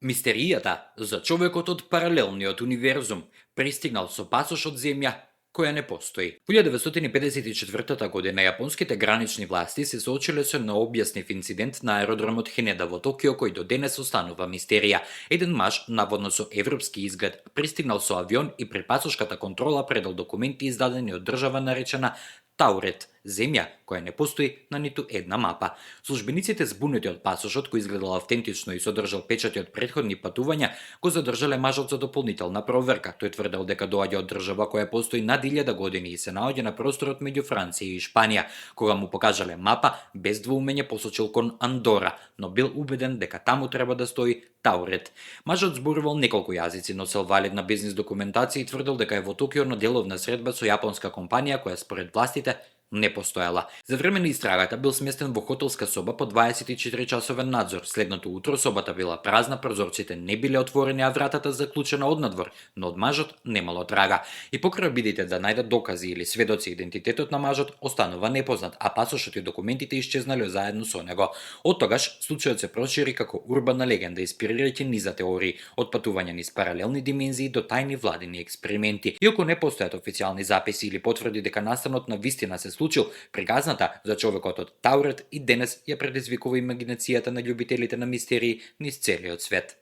Мистеријата за човекот од паралелниот универзум, пристигнал со пасош од земја која не постои. Во 1954 година јапонските гранични власти се соочиле со необјаснив инцидент на аеродромот Хенеда во Токио кој до денес останува мистерија. Еден маж, наводно со европски изглед, пристигнал со авион и при пасошката контрола предал документи издадени од држава наречена Таурет, земја која не постои на ниту една мапа. Службениците збунети од пасошот, кој изгледал автентично и содржал печати од претходни патувања, го задржале мажот за дополнителна проверка. Тој тврдел дека доаѓа од држава која постои над 1000 години и се наоѓа на просторот меѓу Франција и Шпанија. Кога му покажале мапа, без двоумење посочил кон Андора, но бил убеден дека таму треба да стои Таурет. Мажот зборувал неколку јазици, носел валидна бизнис документација и тврдел дека е во Токио на деловна средба со јапонска компанија која според властите не постоела. За време на истрагата бил сместен во хотелска соба по 24-часовен надзор. Следното утро собата била празна, прозорците не биле отворени, а вратата заклучена однадвор, но од мажот немало трага. И покрај бидите да најдат докази или сведоци, идентитетот на мажот останува непознат, а пасошот и документите исчезнале заедно со него. Од тогаш случајот се прошири како урбана легенда, инспирирајќи низа теории, од патување низ паралелни димензии до тајни владини експерименти. Иако не постојат официјални записи или потврди дека настанот на вистина се случил, приказната за човекот од Таурет и денес ја предизвикува имагинацијата на љубителите на мистерии низ целиот свет.